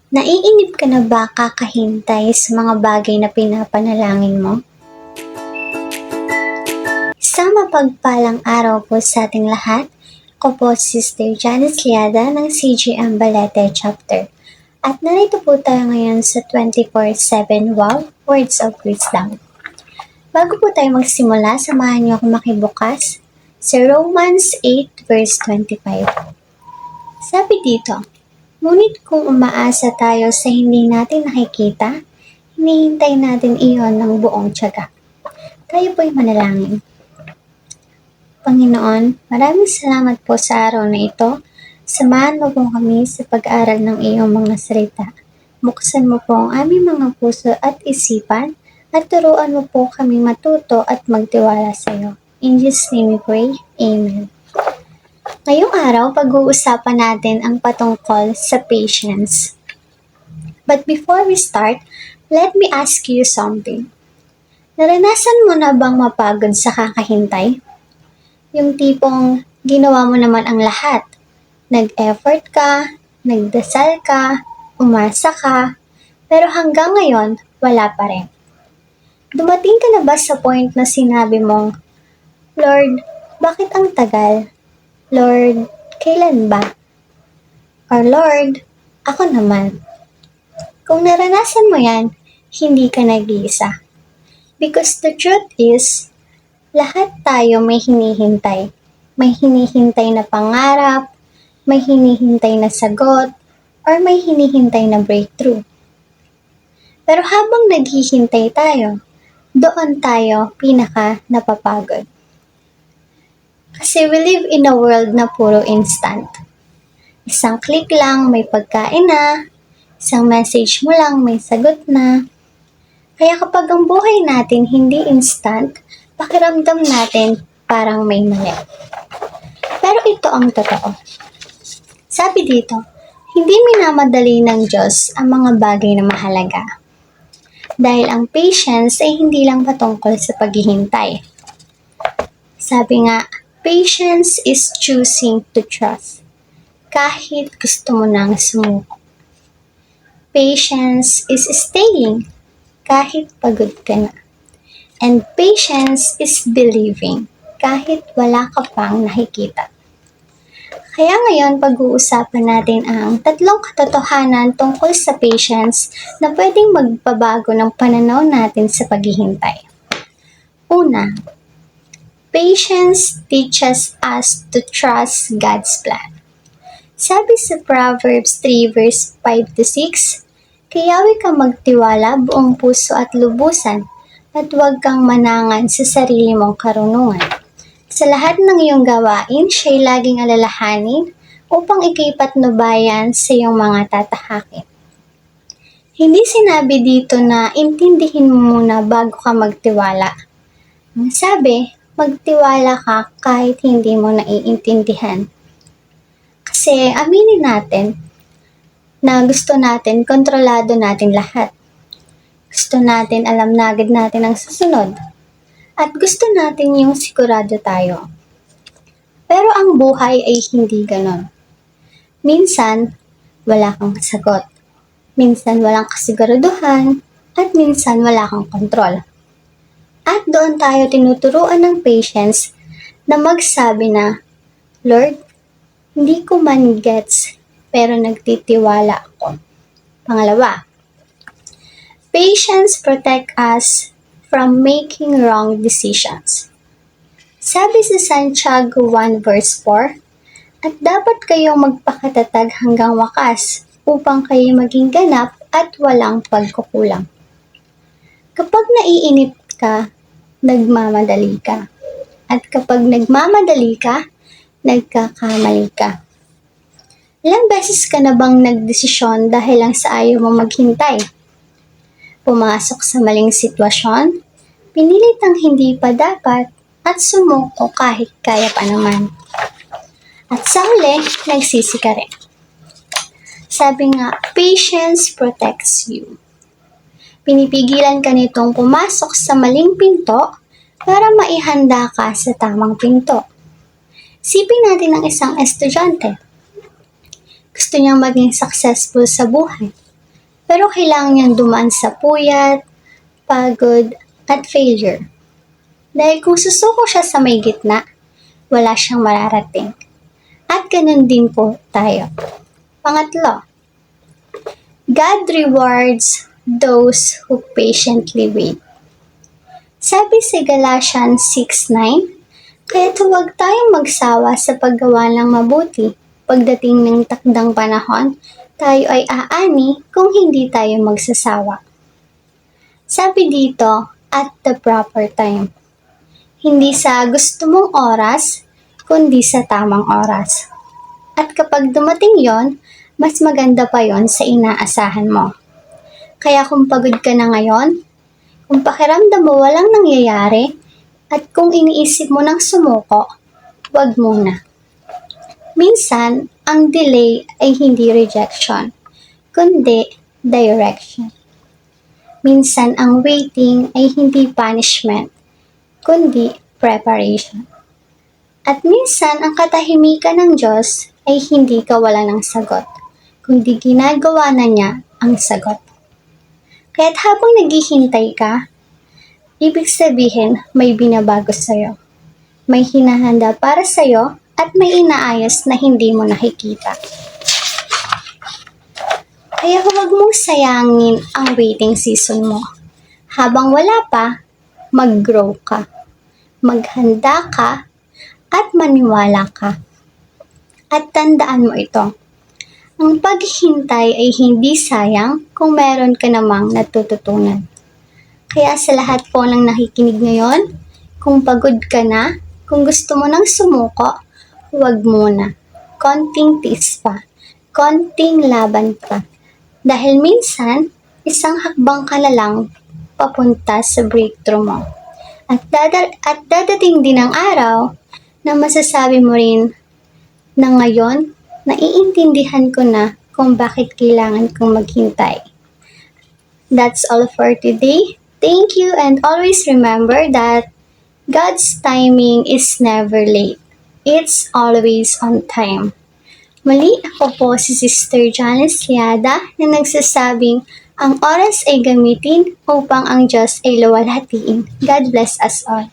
Naiinip ka na ba kakahintay sa mga bagay na pinapanalangin mo? Isang mapagpalang araw po sa ating lahat. Ako po si Sister Janice Liada ng CGM Balete Chapter. At narito po tayo ngayon sa 24/7 Wow Words of Wisdom. Bago po tayo magsimula, samahan niyo ako makibukas sa Romans 8 verse 25. Sabi dito, ngunit kung umaasa tayo sa hindi natin nakikita, hinihintay natin iyon ng buong tiyaga. Tayo po'y manalangin. Panginoon, maraming salamat po sa araw na ito. Samahan mo po kami sa pag-aaral ng iyong mga salita. Buksan mo po ang aming mga puso at isipan at turuan mo po kami matuto at magtiwala sa iyo. In Jesus' name we pray. Amen. Ngayong araw, pag-uusapan natin ang patungkol sa patience. But before we start, let me ask you something. Naranasan mo na bang mapagod sa kakahintay? Yung tipong ginawa mo naman ang lahat. Nag-effort ka, nagdasal ka, umasa ka, pero hanggang ngayon, wala pa rin. Dumating ka na ba sa point na sinabi mong, Lord, bakit ang tagal? Lord, kailan ba? Or Lord, ako naman. Kung naranasan mo yan, hindi ka nag-iisa. Because the truth is, lahat tayo may hinihintay. May hinihintay na pangarap, may hinihintay na sagot, or may hinihintay na breakthrough. Pero habang naghihintay tayo, doon tayo pinaka napapagod. Kasi we live in a world na puro instant. Isang click lang may pagkain na, isang message mo lang may sagot na. Kaya kapag ang buhay natin hindi instant, pakiramdam natin parang may mali. Pero ito ang totoo. Sabi dito, hindi minamadali ng Diyos ang mga bagay na mahalaga. Dahil ang patience ay hindi lang patungkol sa paghihintay. Sabi nga, patience is choosing to trust. Kahit gusto mo nang sumuko. Patience is staying. Kahit pagod ka na. And patience is believing. Kahit wala ka pang nakikita. Kaya ngayon, pag-uusapan natin ang tatlong katotohanan tungkol sa patience na pwedeng magbabago ng pananaw natin sa paghihintay. Una, patience teaches us to trust God's plan. Sabi sa Proverbs 3 verse 5-6, kayawi kang magtiwala buong puso at lubusan at huwag kang manangan sa sarili mong karunungan. Sa lahat ng iyong gawain, siya'y laging alalahanin upang ika'y patnubayan sa iyong mga tatahakin. Hindi sinabi dito na intindihin mo muna bago ka magtiwala. Ang sabi, magtiwala ka kahit hindi mo naiintindihan. Kasi aminin natin na gusto natin, kontrolado natin lahat. Gusto natin, alam na agad natin ang susunod. At gusto natin yung sigurado tayo. Pero ang buhay ay hindi ganon. Minsan, wala kang sagot. Minsan, walang kasiguraduhan. At minsan, wala kang kontrol. At doon tayo tinuturuan ng patience na magsabi na, Lord, hindi ko man gets, pero nagtitiwala ako. Pangalawa, patience protect us from making wrong decisions. Sabi sa Santiago 1 verse 4, at dapat kayong magpakatatag hanggang wakas upang kayo maging ganap at walang pagkukulang. Kapag naiinip ka, nagmamadali ka. At kapag nagmamadali ka, nagkakamali ka. Ilang beses ka na bang nagdesisyon dahil lang sa ayaw mo maghintay? Pumasok sa maling sitwasyon, pinilit ang hindi pa dapat, at sumuko kahit kaya pa naman. At sa huli, nagsisi ka rin. Sabi nga, patience protects you. Pinipigilan ka nitong pumasok sa maling pinto para maihanda ka sa tamang pinto. Sipin natin ang isang estudyante. Gusto niyang maging successful sa buhay. Pero kailangan niyang dumaan sa puyat, pagod, at failure. Dahil kung susuko siya sa may gitna, wala siyang mararating. At ganun din po tayo. Pangatlo, God rewards those who patiently wait. Sabi sa Galatians 6:9, kaya huwag tayong magsawa sa paggawa ng mabuti. Pagdating ng takdang panahon, tayo ay aani kung hindi tayo magsasawa. Sabi dito, at the proper time. Hindi sa gusto mong oras, kundi sa tamang oras. At kapag dumating yon, mas maganda pa yon sa inaasahan mo. Kaya kung pagod ka na ngayon, kung pakiramdam mo walang nangyayari, at kung iniisip mo nang sumuko, wag muna. Minsan, ang delay ay hindi rejection, kundi direction. Minsan, ang waiting ay hindi punishment, kundi preparation. At minsan, ang katahimikan ng Diyos ay hindi kawalan ng sagot, kundi ginagawa na niya ang sagot. Kaya't habang naghihintay ka, ibig sabihin may binabago sa'yo. May hinahanda para sa'yo at may inaayos na hindi mo nakikita. Kaya huwag mong sayangin ang waiting season mo. Habang wala pa, mag-grow ka, maghanda ka, at maniwala ka. At tandaan mo ito, ang paghihintay ay hindi sayang kung meron ka namang natututunan. Kaya sa lahat po ng nakikinig ngayon, kung pagod ka na, kung gusto mo nang sumuko, huwag muna. Konting tiis pa, konting laban pa. Dahil minsan, isang hakbang ka na lang papunta sa breakthrough mo. At dadating din ang araw na masasabi mo rin na ngayon, naiintindihan ko na kung bakit kailangan kong maghintay. That's all for today. Thank you, and always remember that God's timing is never late. It's always on time. Muli, ako po si Sister Janice Liada na nagsasabing ang oras ay gamitin upang ang Diyos ay luwalhatiin. God bless us all.